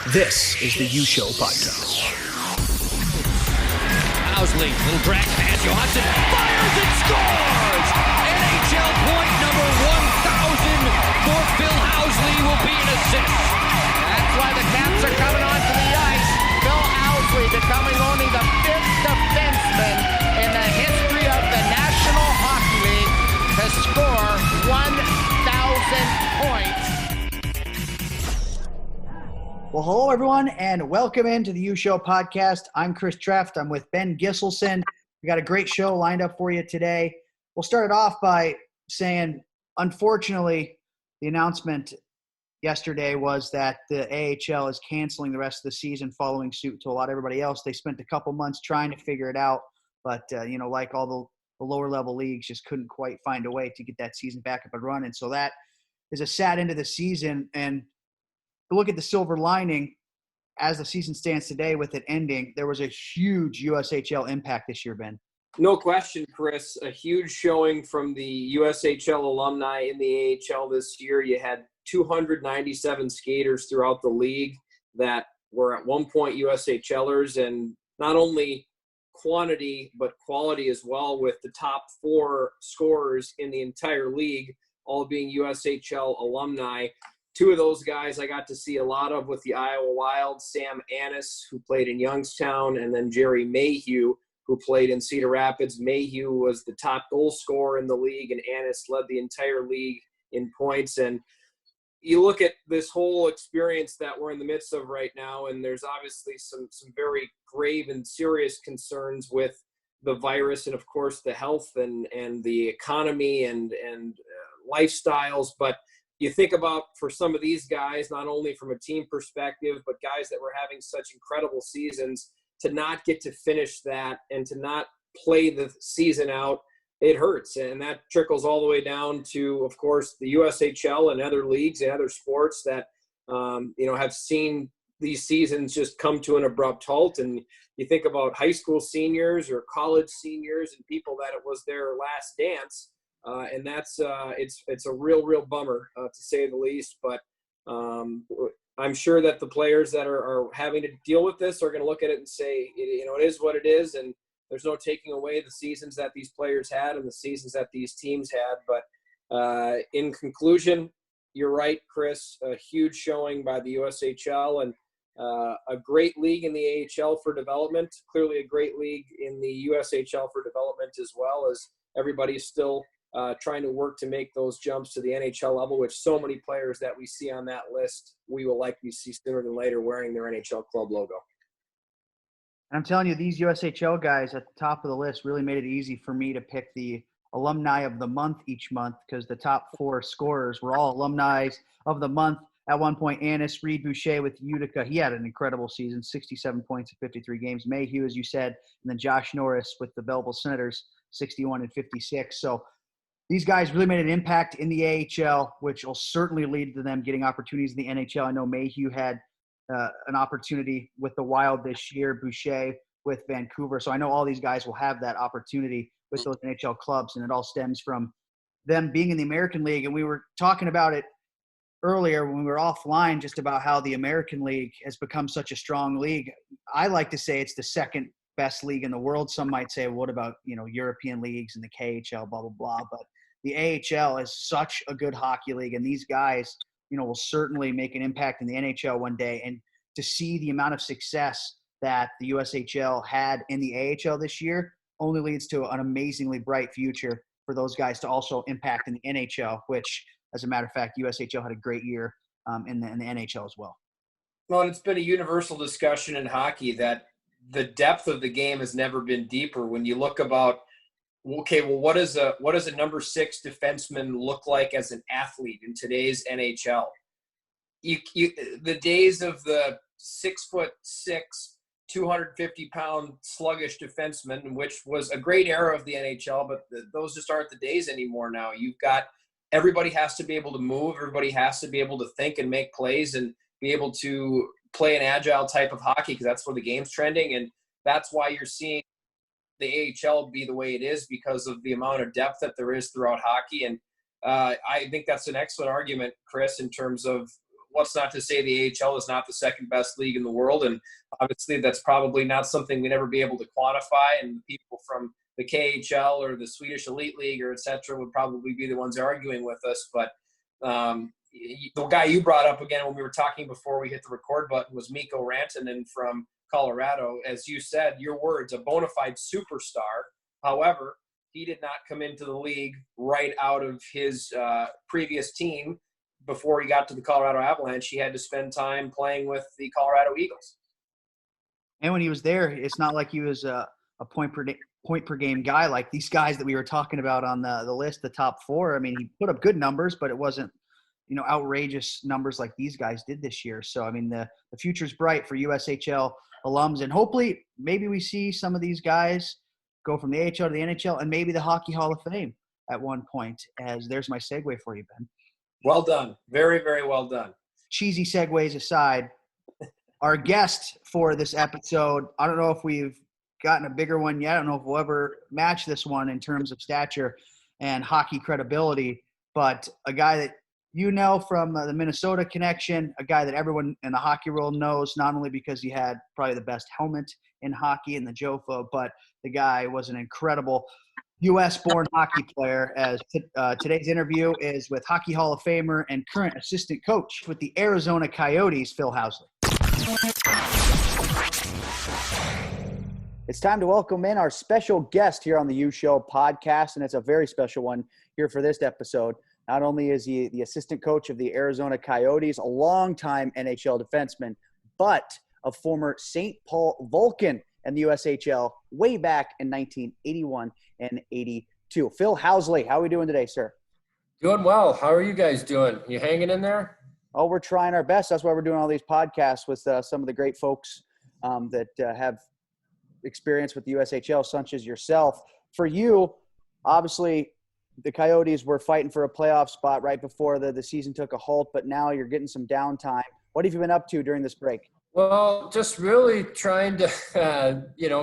This is the U Show podcast. Housley, little drag pass, Johansson fires and scores! NHL point number 1,000 for Phil Housley will be an assist. That's why the Caps are coming onto the ice. Phil Housley becoming only the fifth defenseman in the history of the National Hockey League to score 1,000 points. Well, hello, everyone, and welcome into the U Show podcast. I'm Chris Treft. I'm with Ben Gisselson. We got a great show lined up for you today. We'll start it off by saying, unfortunately, the announcement yesterday was that the AHL is canceling the rest of the season following suit to a lot of everybody else. They spent a couple months trying to figure it out, but, like all the lower-level leagues, just couldn't quite find a way to get that season back up and running. So that is a sad end of the season, and to look at the silver lining as the season stands today with it ending, there was a huge USHL impact this year, Ben. No question, Chris. A huge showing from the USHL alumni in the AHL this year. You had 297 skaters throughout the league that were at one point USHLers, and not only quantity but quality as well, with the top 4 scorers in the entire league all being USHL alumni. 2 of those guys I got to see a lot of with the Iowa Wild, Sam Annis, who played in Youngstown, and then Jerry Mayhew, who played in Cedar Rapids. Mayhew was the top goal scorer in the league, and Annis led the entire league in points. And you look at this whole experience that we're in the midst of right now, and there's obviously some very grave and serious concerns with the virus and, of course, the health and the economy and lifestyles. But you think about, for some of these guys, not only from a team perspective, but guys that were having such incredible seasons, to not get to finish that and to not play the season out, it hurts. And that trickles all the way down to, of course, the USHL and other leagues and other sports that, have seen these seasons just come to an abrupt halt. And you think about high school seniors or college seniors and people that it was their last dance. And that's it's a real bummer, to say the least. But I'm sure that the players that are having to deal with this are going to look at it and say, it is what it is, and there's no taking away the seasons that these players had and the seasons that these teams had. But in conclusion, you're right, Chris. A huge showing by the USHL, and a great league in the AHL for development. Clearly, a great league in the USHL for development, as well as everybody's still trying to work to make those jumps to the NHL level, which so many players that we see on that list, we will likely see sooner than later wearing their NHL club logo. And I'm telling you, these USHL guys at the top of the list really made it easy for me to pick the alumni of the month each month, because the top 4 scorers were all alumni of the month. At one point, Annis, Reed Boucher with Utica, he had an incredible season, 67 points in 53 games. Mayhew, as you said, and then Josh Norris with the Belleville Senators, 61 and 56. So these guys really made an impact in the AHL, which will certainly lead to them getting opportunities in the NHL. I know Mayhew had an opportunity with the Wild this year, Boucher with Vancouver. So I know all these guys will have that opportunity with those NHL clubs, and it all stems from them being in the American League. And we were talking about it earlier when we were offline, just about how the American League has become such a strong league. I like to say it's the second best league in the world. Some might say, well, what about, European leagues and the KHL, blah, blah, blah. But the AHL is such a good hockey league, and these guys, will certainly make an impact in the NHL one day. And to see the amount of success that the USHL had in the AHL this year only leads to an amazingly bright future for those guys to also impact in the NHL, which, as a matter of fact, USHL had a great year in the NHL as well. Well, and it's been a universal discussion in hockey that the depth of the game has never been deeper. When you look about, okay, well, what does a number 6 defenseman look like as an athlete in today's NHL? The days of the 6'6", 250-pound sluggish defenseman, which was a great era of the NHL, but those just aren't the days anymore now. You've got, everybody has to be able to move, everybody has to be able to think and make plays and be able to play an agile type of hockey, because that's where the game's trending, and that's why you're seeing the AHL be the way it is, because of the amount of depth that there is throughout hockey. And I think that's an excellent argument, Chris, in terms of what's not to say the AHL is not the second best league in the world. And obviously that's probably not something we'd ever be able to quantify. And people from the KHL or the Swedish Elite League or et cetera would probably be the ones arguing with us. But the guy you brought up again when we were talking before we hit the record button was Mikko Rantanen from Colorado. As you said, your words, a bona fide superstar. However, he did not come into the league right out of his previous team. Before he got to the Colorado Avalanche, he had to spend time playing with the Colorado Eagles. And when he was there, it's not like he was a point per game guy like these guys that we were talking about on the list, the top four. I mean, he put up good numbers, but it wasn't, outrageous numbers like these guys did this year. So, I mean, the future's bright for USHL alums, and hopefully maybe we see some of these guys go from the AHL to the NHL and maybe the Hockey Hall of Fame at one point. As there's my segue for you, Ben. Well done. Very, very well done. Cheesy segues aside, our guest for this episode, I don't know if we've gotten a bigger one yet. I don't know if we'll ever match this one in terms of stature and hockey credibility, but a guy that from the Minnesota connection, a guy that everyone in the hockey world knows, not only because he had probably the best helmet in hockey in the Jaffa, but the guy was an incredible U.S.-born hockey player. As today's interview is with Hockey Hall of Famer and current assistant coach with the Arizona Coyotes, Phil Housley. It's time to welcome in our special guest here on the USHL podcast, and it's a very special one here for this episode. Not only is he the assistant coach of the Arizona Coyotes, a longtime NHL defenseman, but a former St. Paul Vulcan in the USHL way back in 1981 and 82. Phil Housley, how are we doing today, sir? Doing well. How are you guys doing? You hanging in there? Oh, we're trying our best. That's why we're doing all these podcasts with some of the great folks that have experience with the USHL, such as yourself. For you, obviously, the Coyotes were fighting for a playoff spot right before the season took a halt, but now you're getting some downtime. What have you been up to during this break? Well, just really trying to,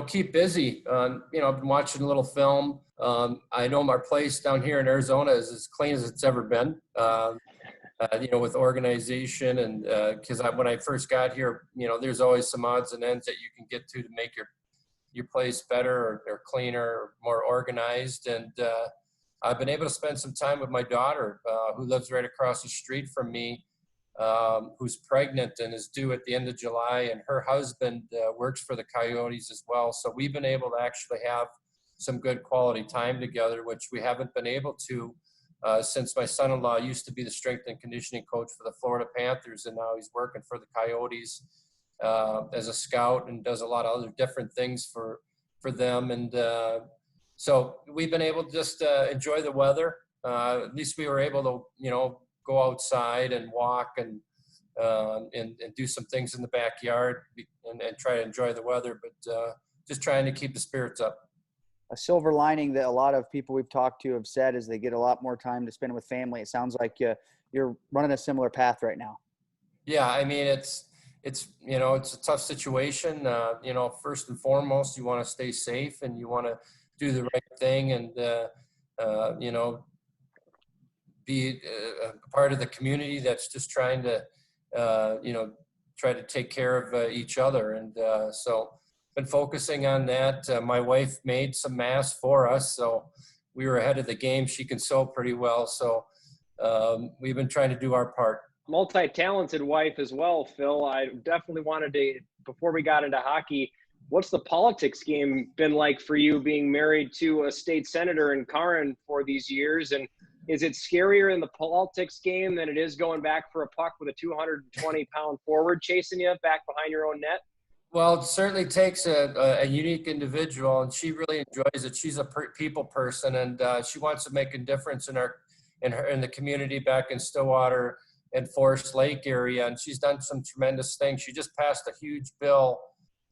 keep busy. I've been watching a little film. I know our place down here in Arizona is as clean as it's ever been, with organization. And because when I first got here, there's always some odds and ends that you can get to make your place better or cleaner or more organized. And I've been able to spend some time with my daughter, who lives right across the street from me, who's pregnant and is due at the end of July, and her husband works for the Coyotes as well. So we've been able to actually have some good quality time together, which we haven't been able to since my son-in-law used to be the strength and conditioning coach for the Florida Panthers, and now he's working for the Coyotes as a scout and does a lot of other different things for them. And so we've been able to just enjoy the weather. At least we were able to, go outside and walk and do some things in the backyard and try to enjoy the weather, but just trying to keep the spirits up. A silver lining that a lot of people we've talked to have said is they get a lot more time to spend with family. It sounds like you're running a similar path right now. Yeah, I mean, it's a tough situation. First and foremost, you want to stay safe and you want to do the right thing and, be a part of the community that's just trying to, try to take care of each other. And so been focusing on that. My wife made some masks for us, so we were ahead of the game. She can sew pretty well. So we've been trying to do our part. Multi-talented wife as well, Phil. I definitely wanted to, before we got into hockey, what's the politics game been like for you being married to a state senator in Caron for these years? And is it scarier in the politics game than it is going back for a puck with a 220-pound forward chasing you back behind your own net? Well, it certainly takes a unique individual, and she really enjoys it. She's a people person, and she wants to make a difference in the community back in Stillwater and Forest Lake area, and she's done some tremendous things. She just passed a huge bill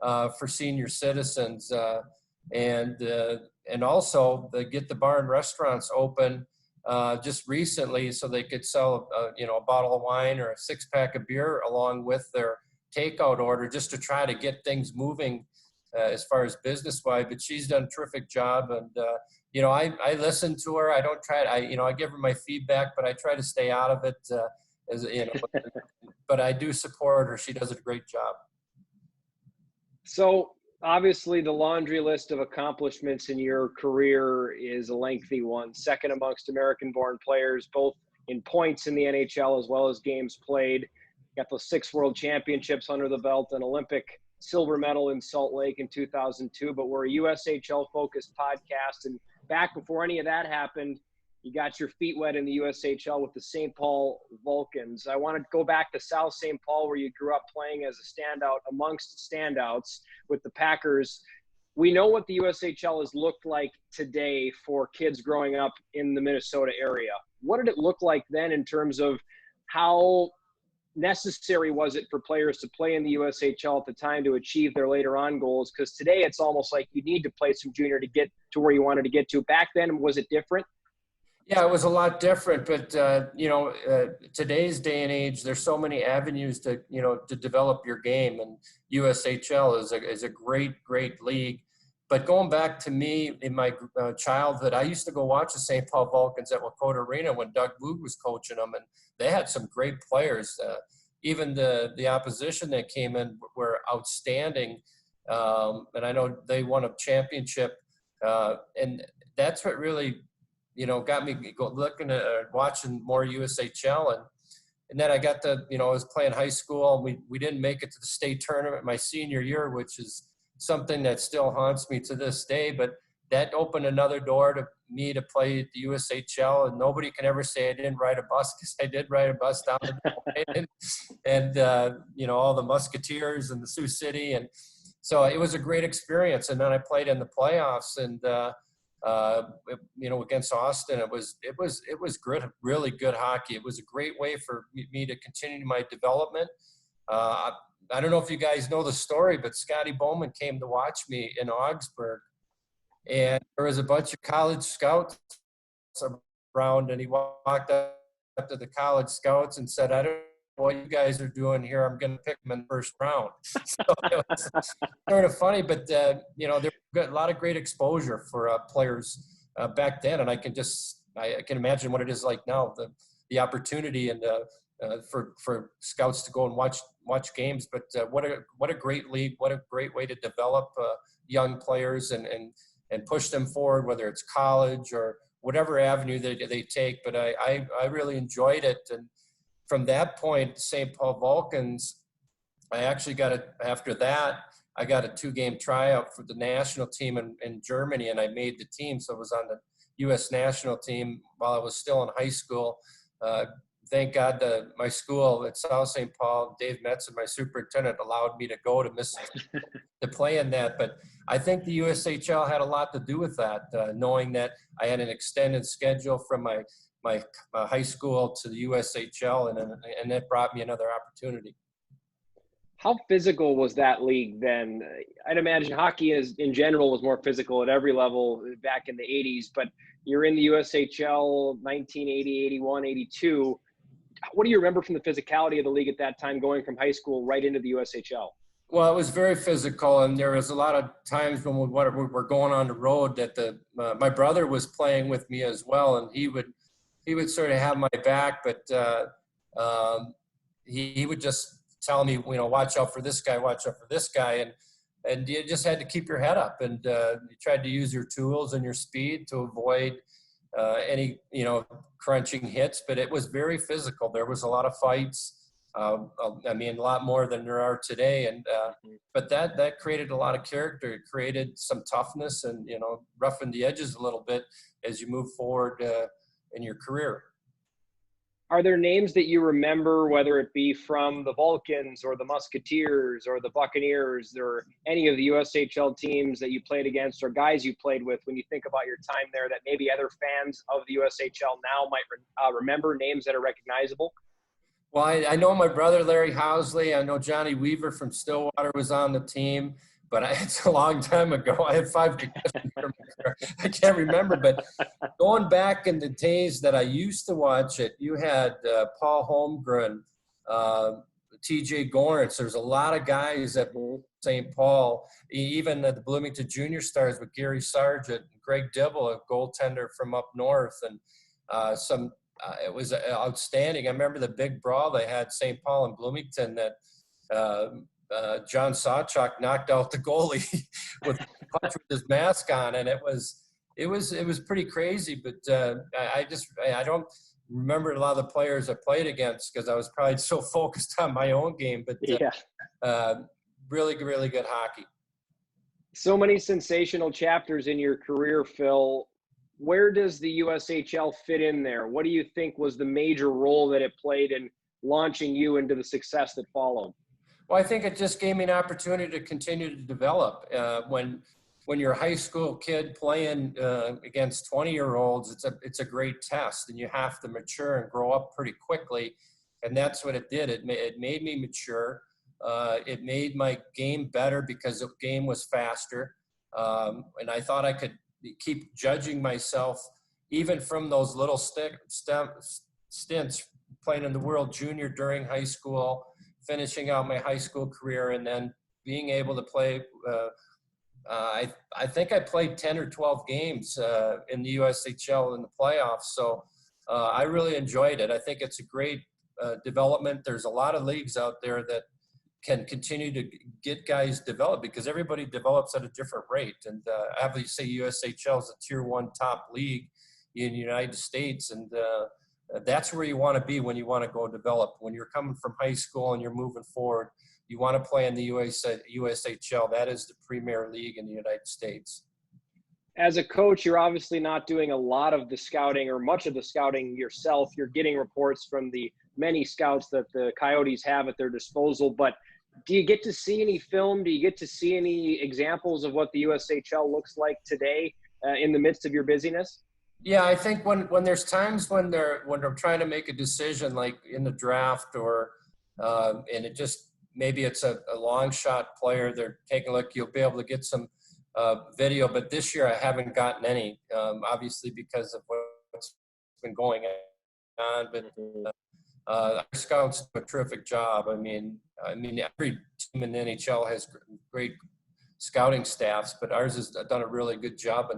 for senior citizens, and also get the bar and restaurants open just recently, so they could sell a bottle of wine or a 6-pack of beer along with their takeout order, just to try to get things moving as far as business wise. But she's done a terrific job, and I listen to her. I don't try. I give her my feedback, but I try to stay out of it. But I do support her. She does a great job. So obviously the laundry list of accomplishments in your career is a lengthy one, second amongst American-born players, both in points in the NHL as well as games played. Got those 6 world championships under the belt, an Olympic silver medal in Salt Lake in 2002, but we're a USHL focused podcast. And back before any of that happened, you got your feet wet in the USHL with the St. Paul Vulcans. I want to go back to South St. Paul, where you grew up playing as a standout amongst standouts with the Packers. We know what the USHL has looked like today for kids growing up in the Minnesota area. What did it look like then in terms of how necessary was it for players to play in the USHL at the time to achieve their later on goals? Because today it's almost like you need to play some junior to get to where you wanted to get to. Back then, was it different? Yeah, it was a lot different, but today's day and age, there's so many avenues to develop your game, and USHL is a great league. But going back to me in my childhood, I used to go watch the St. Paul Vulcans at Wakota Arena when Doug Boog was coaching them, and they had some great players. Even the opposition that came in were outstanding, and I know they won a championship, and that's what really got me looking at watching more USHL. And then I got I was playing high school, and we didn't make it to the state tournament my senior year, which is something that still haunts me to this day. But that opened another door to me to play at the USHL, and nobody can ever say I didn't ride a bus, because I did ride a bus down to and all the Musketeers and the Sioux City. And so it was a great experience. And then I played in the playoffs, and against Austin. It was good, really good hockey. It was a great way for me to continue my development. I don't know if you guys know the story, but Scotty Bowman came to watch me in Augsburg, and there was a bunch of college scouts around, and he walked up to the college scouts and said, "I don't know what you guys are doing here. I'm going to pick them in the first round." So it was sort of funny, but there was a lot of great exposure for players back then, and I can imagine what it is like now, the opportunity and for scouts to go and watch games. But what a great league! What a great way to develop young players and push them forward, whether it's college or whatever avenue they take. But I really enjoyed it. And from that point, St. Paul Vulcans, I actually after that, I got a 2-game tryout for the national team in Germany, and I made the team. So I was on the U.S. national team while I was still in high school. Thank God my school at South St. Paul, Dave Metzen, my superintendent, allowed me to go to Mississippi to play in that. But I think the USHL had a lot to do with that, knowing that I had an extended schedule from my high school to the USHL, and it brought me another opportunity. How physical was that league then? I'd imagine hockey in general was more physical at every level back in the 80s, but you're in the USHL 1980, 81, 82. What do you remember from the physicality of the league at that time, going from high school right into the USHL? Well, it was very physical, and there was a lot of times when we were going on the road that my brother was playing with me as well, and he would sort of have my back, but he would just tell me, watch out for this guy, watch out for this guy, and you just had to keep your head up, and you tried to use your tools and your speed to avoid any crunching hits. But it was very physical. There was a lot of fights. A lot more than there are today, and but that created a lot of character. It created some toughness, and roughened the edges a little bit as you move forward in your career. Are there names that you remember, whether it be from the Vulcans or the Musketeers or the Buccaneers or any of the USHL teams that you played against or guys you played with, when you think about your time there, that maybe other fans of the USHL now might remember, names that are recognizable? Well, I know my brother, Larry Housley. I know Johnny Weaver from Stillwater was on the team, but it's a long time ago. I had 5 concussions. I can't remember, but going back in the days that I used to watch it, you had Paul Holmgren, TJ Gorence. There's a lot of guys at St. Paul, even the Bloomington Junior Stars with Gary Sargent, Greg Dibble, a goaltender from up north, and it was outstanding. I remember the big brawl they had St. Paul and Bloomington that John Sawchuk knocked out the goalie with his mask on, and it was pretty crazy. But I don't remember a lot of the players I played against because I was probably so focused on my own game. But really, really good hockey. So many sensational chapters in your career, Phil. Where does the USHL fit in there? What do you think was the major role that it played in launching you into the success that followed? Well, I think it just gave me an opportunity to continue to develop. When you're a high school kid playing against 20-year-olds, it's a great test, and you have to mature and grow up pretty quickly. And that's what it did. It made me mature. It made my game better because the game was faster. And I thought I could keep judging myself even from those little stints playing in the World Junior during high school, finishing out my high school career, and then being able to play. I think I played 10 or 12 games in the USHL in the playoffs. So I really enjoyed it. I think it's a great development. There's a lot of leagues out there that can continue to get guys developed because everybody develops at a different rate. And obviously USHL is a tier 1 top league in the United States. And that's where you want to be when you want to go develop. When you're coming from high school and you're moving forward, you want to play in the USHL. That is the premier league in the United States. As a coach, you're obviously not doing a lot of the scouting or much of the scouting yourself. You're getting reports from the many scouts that the Coyotes have at their disposal. But do you get to see any film? Do you get to see any examples of what the USHL looks like today in the midst of your busyness? Yeah, I think when there's times when they're trying to make a decision, like in the draft or and it just maybe it's a long shot player, they're taking a look. You'll be able to get some video, but this year I haven't gotten any, obviously because of what's been going on. But our scouts do a terrific job. I mean, every team in the NHL has great scouting staffs, but ours has done a really good job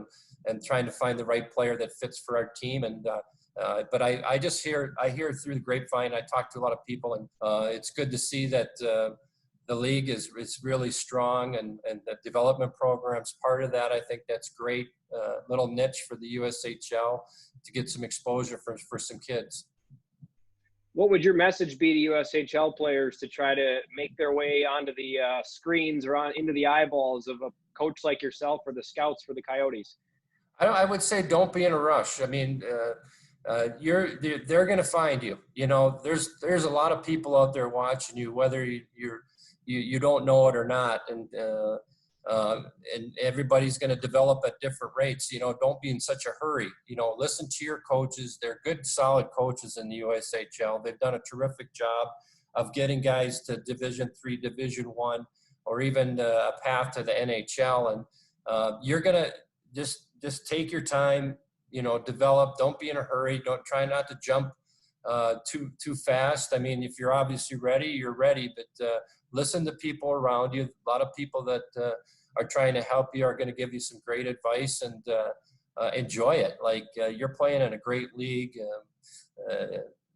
and trying to find the right player that fits for our team. And but I hear through the grapevine. I talk to a lot of people, and it's good to see that the league is really strong, and the development program's part of that. I think that's great. Little niche for the USHL to get some exposure for some kids. What would your message be to USHL players to try to make their way onto the screens or into the eyeballs of a coach like yourself or the scouts for the Coyotes? I would say don't be in a rush. I mean, they're going to find you. You know, there's a lot of people out there watching you, whether you don't know it or not, and everybody's going to develop at different rates. You know, don't be in such a hurry. You know, listen to your coaches. They're good, solid coaches in the USHL. They've done a terrific job of getting guys to Division III, Division I, or even a path to the NHL. And you're going to just take your time, you know, develop. Don't be in a hurry. Don't try not to jump too fast. I mean, if you're obviously ready, you're ready, but listen to people around you. A lot of people that are trying to help you are going to give you some great advice, and enjoy it. Like you're playing in a great league.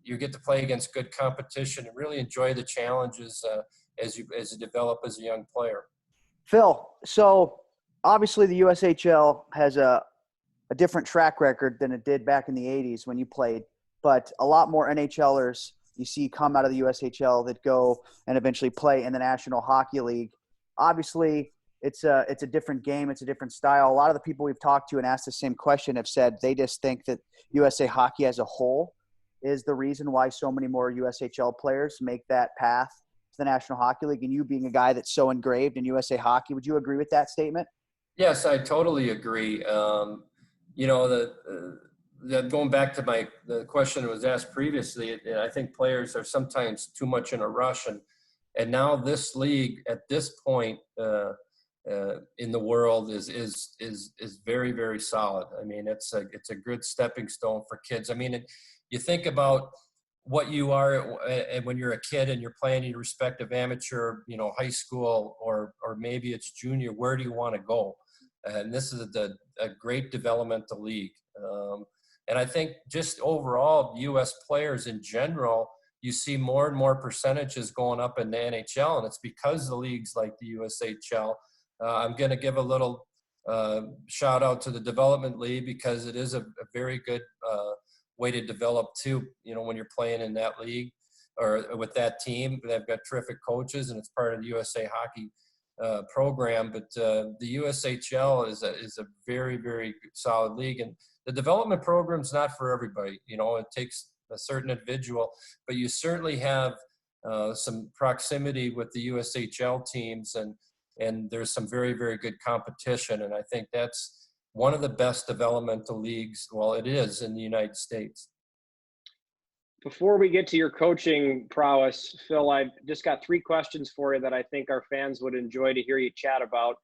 You get to play against good competition and really enjoy the challenges as you develop as a young player. Phil, so obviously the USHL has a different track record than it did back in the 80s when you played, but a lot more NHLers you see come out of the USHL that go and eventually play in the National Hockey League. Obviously, it's a different game. It's a different style. A lot of the people we've talked to and asked the same question have said they just think that USA Hockey as a whole is the reason why so many more USHL players make that path to the National Hockey League. And you being a guy that's so engraved in USA Hockey, would you agree with that statement? Yes, I totally agree. You know, going back to the question that was asked previously, I think players are sometimes too much in a rush, and now this league at this point in the world is very, very solid. I mean, it's a good stepping stone for kids. I mean, you think about what you are when you're a kid and you're playing in your respective amateur, high school, or maybe it's junior. Where do you want to go? And this is a great developmental league. And I think just overall, U.S. players in general, you see more and more percentages going up in the NHL, and it's because the leagues like the USHL. I'm going to give a little shout out to the development league, because it is a very good way to develop too. When you're playing in that league or with that team, they've got terrific coaches, and it's part of the USA Hockey program. But the USHL is a very, very solid league, and the development program's not for everybody. It takes a certain individual, but you certainly have some proximity with the USHL teams, and there's some very, very good competition. And I think that's one of the best developmental leagues. Well, it is in the United States. Before we get to your coaching prowess, Phil, I've just got 3 questions for you that I think our fans would enjoy to hear you chat about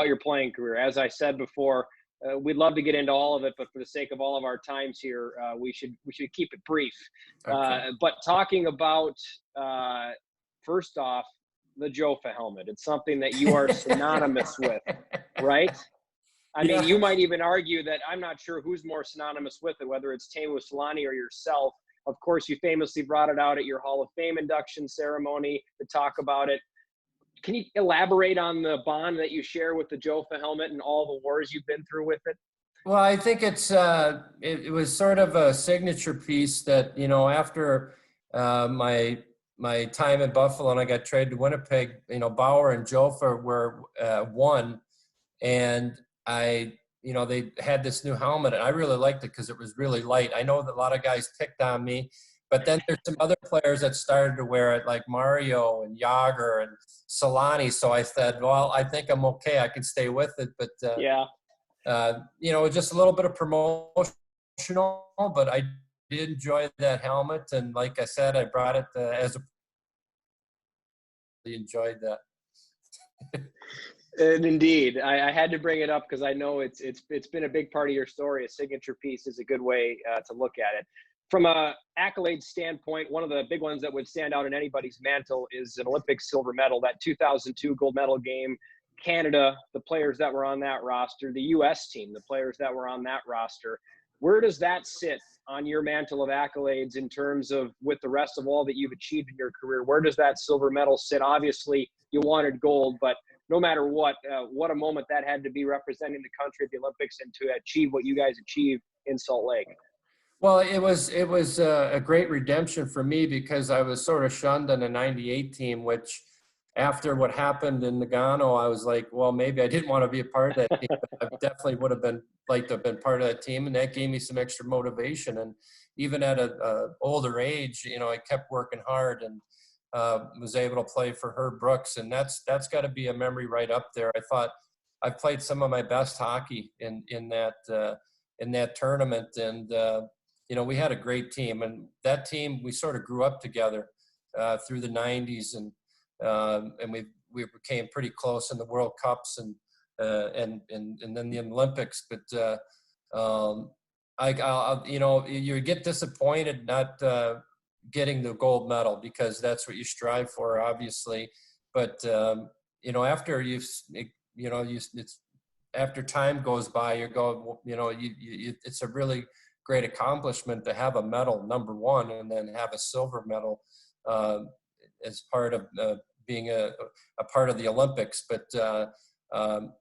your playing career. As I said before, we'd love to get into all of it, but for the sake of all of our times here, we should keep it brief. Okay. But talking about, first off, the Jaffa Helmet, it's something that you are synonymous with, right? I mean, you might even argue that I'm not sure who's more synonymous with it, whether it's Teemu Selanne or yourself. Of course, you famously brought it out at your Hall of Fame induction ceremony to talk about it. Can you elaborate on the bond that you share with the Jaffa Helmet and all the wars you've been through with it? Well, I think it was sort of a signature piece that, after my time in Buffalo and I got traded to Winnipeg, Bauer and Jaffa were one, and they had this new helmet, and I really liked it because it was really light. I know that a lot of guys picked on me, but then there's some other players that started to wear it, like Mario and Yager and Solani. So I said, well, I think I'm okay. I can stay with it. But, just a little bit of promotional, but I did enjoy that helmet. And like I said, I brought it as a enjoyed that. And indeed, I had to bring it up because I know it's been a big part of your story. A signature piece is a good way to look at it. From a accolade standpoint, one of the big ones that would stand out in anybody's mantle is an Olympic silver medal. That 2002 gold medal game, Canada, the players that were on that roster, the U.S. team, the players that were on that roster. Where does that sit on your mantle of accolades in terms of, with the rest of all that you've achieved in your career? Where does that silver medal sit? Obviously, you wanted gold, but no matter what a moment that had to be representing the country at the Olympics and to achieve what you guys achieved in Salt Lake. Well, it was a great redemption for me, because I was sort of shunned on the '98 team, which after what happened in Nagano, I was like, well, maybe I didn't want to be a part of that team. I definitely would have been like to have been part of that team, and that gave me some extra motivation. And even at a older age, I kept working hard and was able to play for Herb Brooks, and that's got to be a memory right up there. I thought I played some of my best hockey in that tournament, and we had a great team, and that team, we sort of grew up together through the '90s, and we became pretty close in the World Cups and then the Olympics. But you get disappointed not getting the gold medal, because that's what you strive for, obviously. But after after time goes by, it's a really great accomplishment to have a medal, number one, and then have a silver medal as part of being a part of the Olympics. But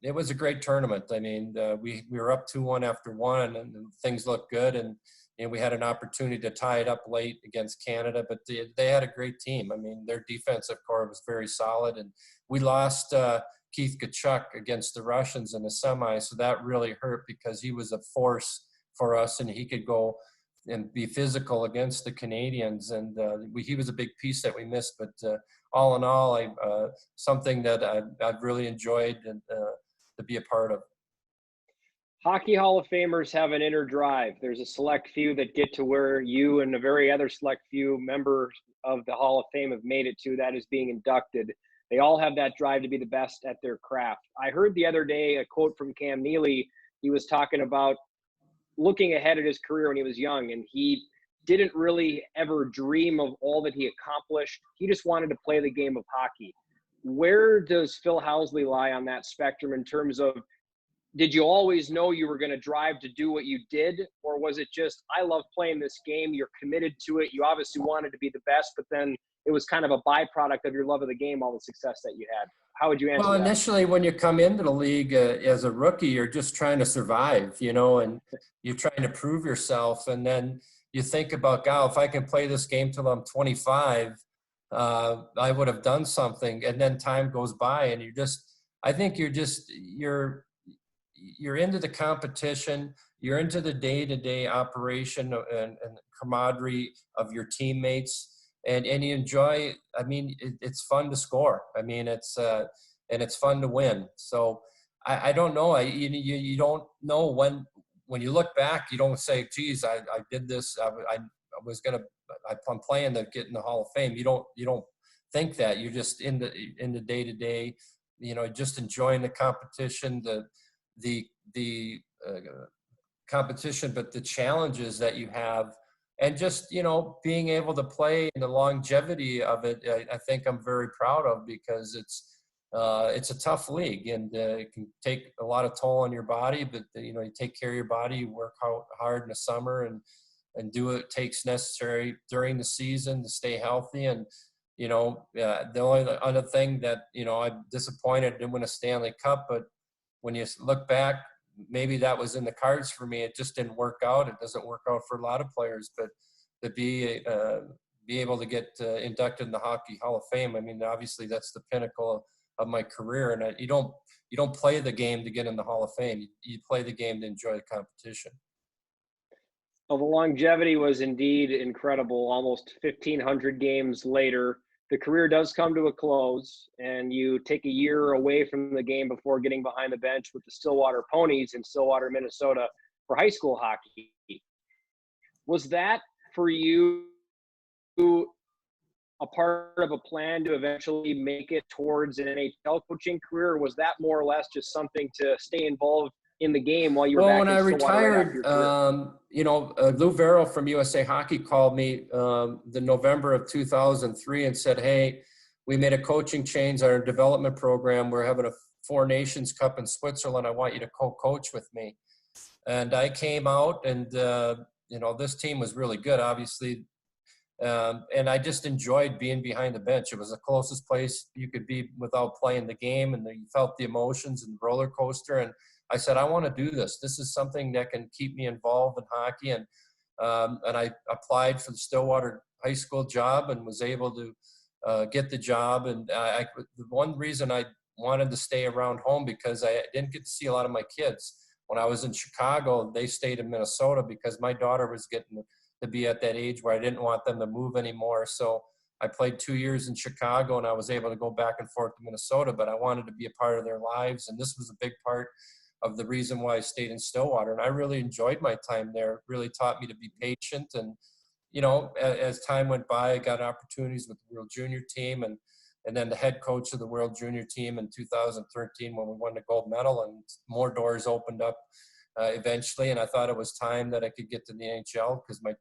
it was a great tournament. I mean, we were up 2-1 after one, and things looked good, and we had an opportunity to tie it up late against Canada. But they had a great team. I mean, their defensive core was very solid, and we lost Keith Tkachuk against the Russians in the semi, so that really hurt, because he was a force for us, and he could go and be physical against the Canadians, and he was a big piece that we missed. But all in all, something that I've really enjoyed and to be a part of. Hockey Hall of Famers have an inner drive. There's a select few that get to where you and a very other select few members of the Hall of Fame have made it to, that is being inducted. They all have that drive to be the best at their craft. I heard the other day a quote from Cam Neely. He was talking about looking ahead at his career when he was young, and he didn't really ever dream of all that he accomplished. He just wanted to play the game of hockey. Where does Phil Housley lie on that spectrum in terms of, did you always know you were going to drive to do what you did? Or was it just, I love playing this game, you're committed to it, you obviously wanted to be the best, but then it was kind of a byproduct of your love of the game, all the success that you had? How would you answer Well, that? initially, when you come into the league as a rookie, you're just trying to survive, and you're trying to prove yourself. And then you think about, God, if I can play this game till I'm 25, I would have done something. And then time goes by, and I think you're into the competition, you're into the day-to-day operation and camaraderie of your teammates. And you enjoy. I mean, it's fun to score. I mean, and it's fun to win. So I don't know. You don't know when you look back. You don't say, "Geez, I did this. I'm playing to get in the Hall of Fame." You don't think that. You're just in the day to day. Just enjoying the competition, the competition, but the challenges that you have. And just, being able to play and the longevity of it, I think I'm very proud of, because it's a tough league, and it can take a lot of toll on your body, but you take care of your body, you work hard in the summer and do what it takes necessary during the season to stay healthy. And, the only other thing that, I'm disappointed I didn't win a Stanley Cup, but when you look back, maybe that was in the cards for me. It just didn't work out. It doesn't work out for a lot of players, but to be able to get inducted in the Hockey Hall of Fame, I mean, obviously that's the pinnacle of my career. And you don't play the game to get in the Hall of Fame. You play the game to enjoy the competition. Well, the longevity was indeed incredible. Almost 1,500 games later, the career does come to a close, and you take a year away from the game before getting behind the bench with the Stillwater Ponies in Stillwater, Minnesota for high school hockey. Was that for you a part of a plan to eventually make it towards an NHL coaching career, or was that more or less just something to stay involved in the game while you were back when in I Stillwater? retired, Lou Verrill from USA Hockey called me the November of 2003 and said, "Hey, we made a coaching change on our development program. We're having a Four Nations Cup in Switzerland. I want you to co-coach with me." And I came out, and this team was really good, obviously. And I just enjoyed being behind the bench. It was the closest place you could be without playing the game, and you felt the emotions and the roller coaster. And I said, I want to do this. This is something that can keep me involved in hockey. And I applied for the Stillwater high school job and was able to get the job. And the one reason I wanted to stay around home, because I didn't get to see a lot of my kids. When I was in Chicago, they stayed in Minnesota because my daughter was getting to be at that age where I didn't want them to move anymore. So I played 2 years in Chicago, and I was able to go back and forth to Minnesota, but I wanted to be a part of their lives. And this was a big part of the reason why I stayed in Stillwater. And I really enjoyed my time there. It really taught me to be patient. And, as time went by, I got opportunities with the World Junior team and then the head coach of the World Junior team in 2013 when we won the gold medal, and more doors opened up eventually. And I thought it was time that I could get to the NHL because my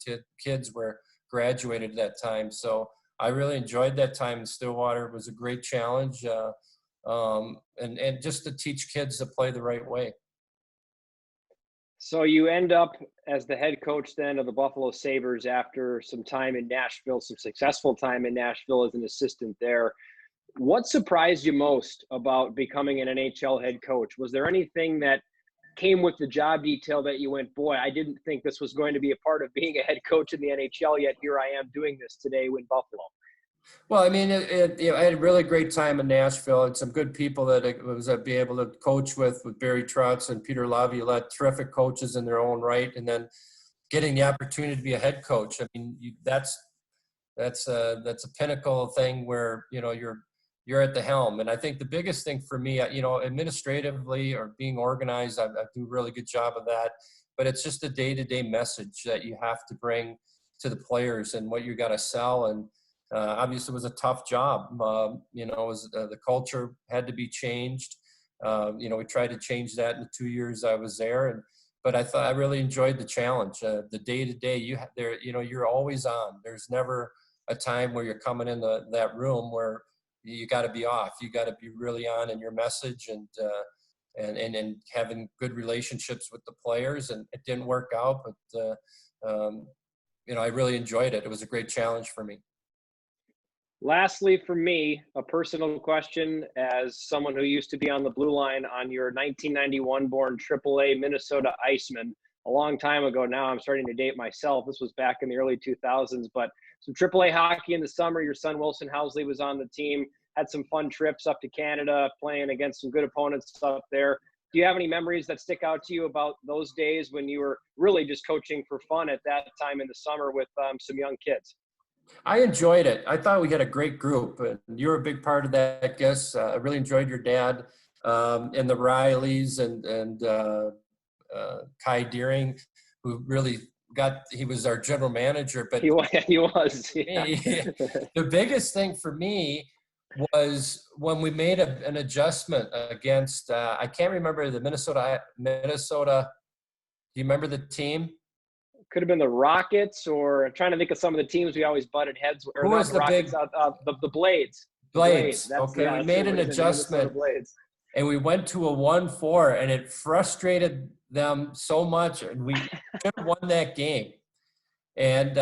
kids were graduated at that time. So I really enjoyed that time in Stillwater. It was a great challenge. And just to teach kids to play the right way. So you end up as the head coach then of the Buffalo Sabres after some time in Nashville, some successful time in Nashville as an assistant there. What surprised you most about becoming an NHL head coach? Was there anything that came with the job detail that you went, boy, I didn't think this was going to be a part of being a head coach in the NHL, yet here I am doing this today in Buffalo? Well, I mean, I had a really great time in Nashville, and some good people that I was be able to coach with Barry Trotz and Peter Laviolette, terrific coaches in their own right, and then getting the opportunity to be a head coach. I mean, that's a pinnacle thing where you're at the helm. And I think the biggest thing for me, administratively or being organized, I do a really good job of that. But it's just a day-to-day message that you have to bring to the players and what you got to sell. And obviously, it was a tough job. The culture had to be changed. We tried to change that in the 2 years I was there, but I really enjoyed the challenge. The day-to-day, you're always on. There's never a time where you're coming in that room where you got to be off. You got to be really on in your message and having good relationships with the players. And it didn't work out, but I really enjoyed it. It was a great challenge for me. Lastly, for me, a personal question as someone who used to be on the blue line on your 1991 born AAA Minnesota Iceman. A long time ago now. I'm starting to date myself. This was back in the early 2000s, but some AAA hockey in the summer. Your son, Wilson Housley, was on the team, had some fun trips up to Canada, playing against some good opponents up there. Do you have any memories that stick out to you about those days when you were really just coaching for fun at that time in the summer with some young kids? I enjoyed it. I thought we had a great group, and you were a big part of that, Gus. I really enjoyed your dad and the Rileys and Kai Deering, who really he was our general manager. But he was. Yeah. The biggest thing for me was when we made an adjustment against, I can't remember the Minnesota. Do you remember the team? Could have been the Rockets, or I'm trying to think of some of the teams we always butted heads with. Who was the Rockets, the Blades? Blades. Okay, we made an adjustment, and we went to a 1-4, and it frustrated them so much, and we should have won that game. And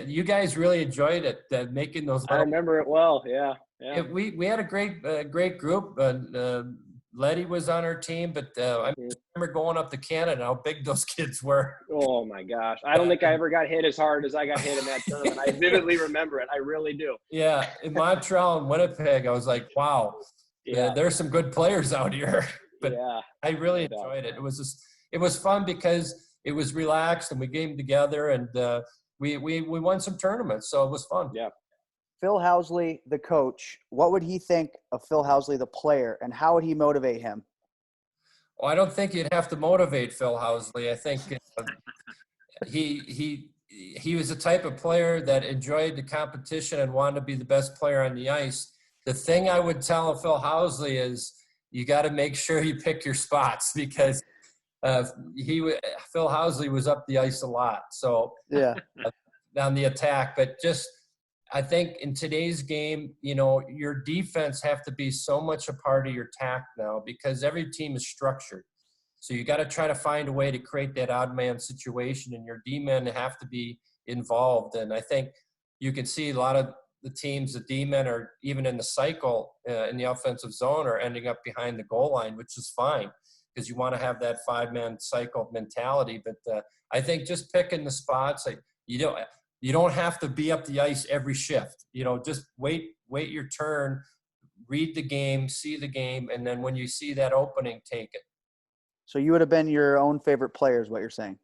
you guys really enjoyed it, making those. I remember it well. Yeah. We had a great group, and Letty was on our team, but I remember going up to Canada and how big those kids were. Oh my gosh. I don't think I ever got hit as hard as I got hit in that tournament. I vividly remember it. I really do. Yeah. In Montreal and Winnipeg, I was like, wow, there's some good players out here. But I really enjoyed it. It was fun because it was relaxed and we came together and we won some tournaments. So it was fun. Yeah. Phil Housley, the coach, what would he think of Phil Housley, the player, and how would he motivate him? Well, I don't think you'd have to motivate Phil Housley. I think he was the type of player that enjoyed the competition and wanted to be the best player on the ice. The thing I would tell Phil Housley is you got to make sure you pick your spots because Phil Housley was up the ice a lot. So on the attack, but just – I think in today's game, your defense have to be so much a part of your attack now because every team is structured. So you got to try to find a way to create that odd man situation, and your D-men have to be involved. And I think you can see a lot of the teams, the D-men are even in the cycle in the offensive zone are ending up behind the goal line, which is fine because you want to have that 5-man cycle mentality. But I think just picking the spots, you don't have to be up the ice every shift. Just wait your turn, read the game, see the game, and then when you see that opening, take it. So you would have been your own favorite player is what you're saying.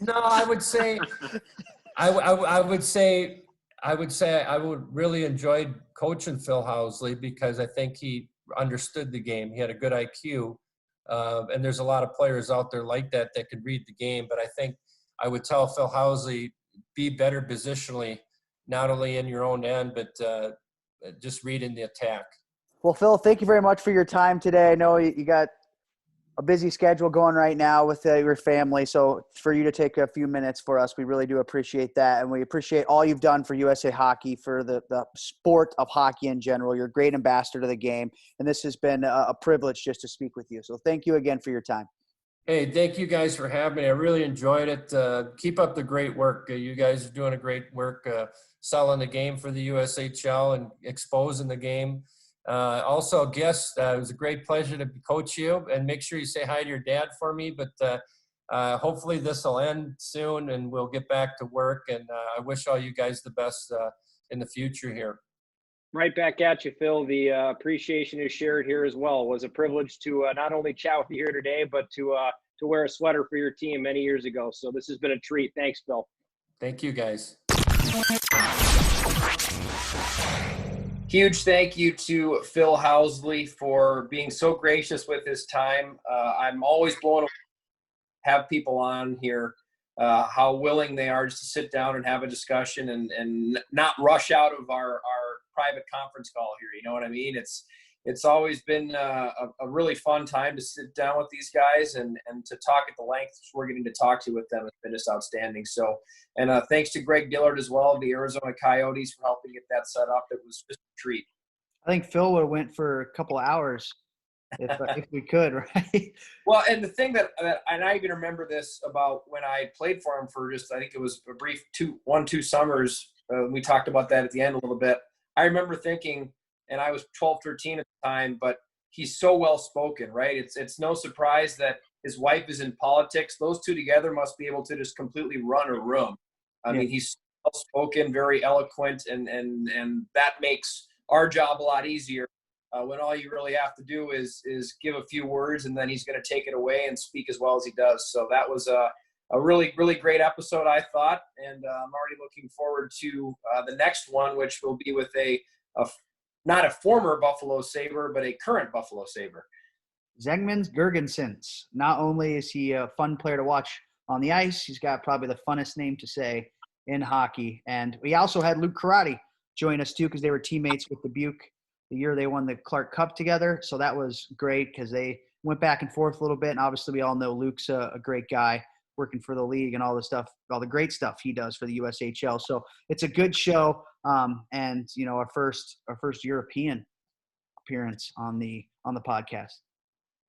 No, I would say I would really enjoyed coaching Phil Housley because I think he understood the game. He had a good IQ. And there's a lot of players out there like that could read the game, but I think I would tell Phil Housley, be better positionally, not only in your own end, but just reading the attack. Well, Phil, thank you very much for your time today. I know you got a busy schedule going right now with your family. So for you to take a few minutes for us, we really do appreciate that. And we appreciate all you've done for USA Hockey, for the sport of hockey in general. You're a great ambassador to the game. And this has been a privilege just to speak with you. So thank you again for your time. Hey, thank you guys for having me. I really enjoyed it. Keep up the great work. You guys are doing a great work selling the game for the USHL and exposing the game. Also, guest, it was a great pleasure to coach you, and make sure you say hi to your dad for me. But hopefully this will end soon and we'll get back to work. And I wish all you guys the best in the future here. Right back at you, Phil. The appreciation is shared here as well. It was a privilege to not only chat with you here today, but to wear a sweater for your team many years ago. So this has been a treat. Thanks, Phil. Thank you, guys. Huge thank you to Phil Housley for being so gracious with his time. I'm always blown away to have people on here, how willing they are just to sit down and have a discussion and not rush out of our private conference call here. You know what I mean? it's always been a really fun time to sit down with these guys and to talk at the length we're getting to talk to with them. It's been just outstanding. So, and thanks to Greg Dillard as well, the Arizona Coyotes, for helping get that set up. It was just a treat. I think Phil would have went for a couple of hours if we could, right? Well, and the thing that and I even remember this about when I played for him for just, I think it was a brief 2 summers. We talked about that at the end a little bit. I remember thinking, and I was 12, 13 at the time, but he's so well-spoken, right? It's no surprise that his wife is in politics. Those two together must be able to just completely run a room. I mean, he's well-spoken, very eloquent, and that makes our job a lot easier when all you really have to do is give a few words, and then he's going to take it away and speak as well as he does. So that was a really, really great episode, I thought, and I'm already looking forward to the next one, which will be with not a former Buffalo Sabre, but a current Buffalo Sabre. Zemgus Girgensons. Not only is he a fun player to watch on the ice, he's got probably the funnest name to say in hockey. And we also had Luke Karate join us too, because they were teammates with Dubuque the year they won the Clark Cup together. So that was great because they went back and forth a little bit. And obviously we all know Luke's a great guy working for the league and all the stuff, all the great stuff he does for the USHL. So it's a good show. And you know, our first European appearance on the podcast.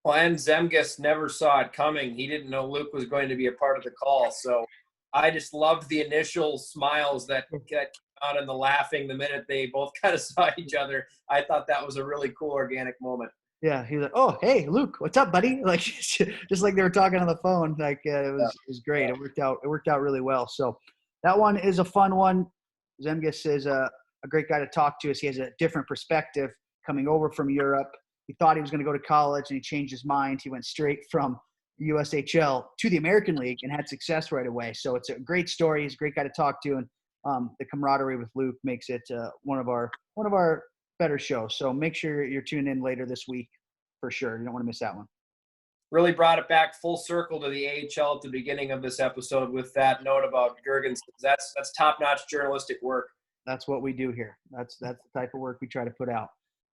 Well, and Zemgus never saw it coming. He didn't know Luke was going to be a part of the call. So I just loved the initial smiles that came out and the laughing the minute they both kind of saw each other. I thought that was a really cool organic moment. Yeah, he was like, "Oh, hey, Luke, what's up, buddy?" Like just like they were talking on the phone. Like it was great. Yeah. It worked out really well. So that one is a fun one. Zemgus is a great guy to talk to. He has a different perspective coming over from Europe. He thought he was going to go to college, and he changed his mind. He went straight from USHL to the American League and had success right away. So it's a great story. He's a great guy to talk to, and the camaraderie with Luke makes it one of our better shows. So make sure you're tuned in later this week for sure. You don't want to miss that one. Really brought it back full circle to the AHL at the beginning of this episode with that note about Girgensons. That's top-notch journalistic work. That's what we do here. That's the type of work we try to put out.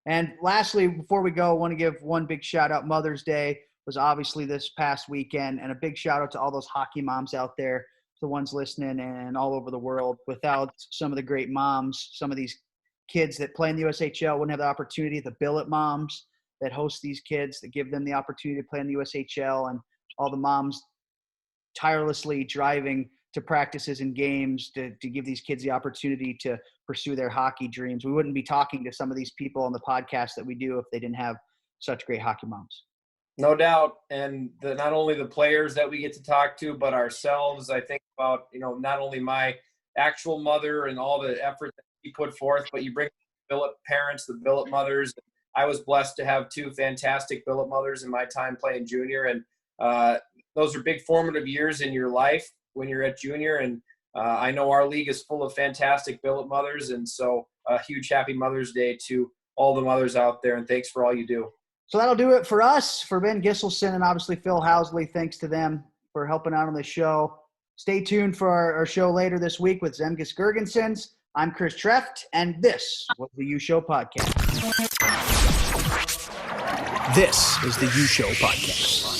And lastly, before we go, I want to give one big shout out. Mother's Day was obviously this past weekend, and a big shout out to all those hockey moms out there, the ones listening and all over the world. Without some of the great moms, some of these kids that play in the USHL wouldn't have the opportunity. The billet moms that host these kids, that give them the opportunity to play in the USHL, and all the moms tirelessly driving to practices and games to give these kids the opportunity to pursue their hockey dreams. We wouldn't be talking to some of these people on the podcast that we do if they didn't have such great hockey moms. No doubt. And not only the players that we get to talk to, but ourselves. I think about, not only my actual mother and all the effort that she put forth, but you bring the billet parents, the billet mothers. I was blessed to have 2 fantastic billet mothers in my time playing junior. And those are big formative years in your life when you're at junior. And I know our league is full of fantastic billet mothers. And so a huge happy Mother's Day to all the mothers out there. And thanks for all you do. So that'll do it for us, for Ben Gisselson and obviously Phil Housley. Thanks to them for helping out on the show. Stay tuned for our show later this week with Zemgus Girgensons. I'm Chris Treft, and this was the U Show Podcast. This is the U Show Podcast.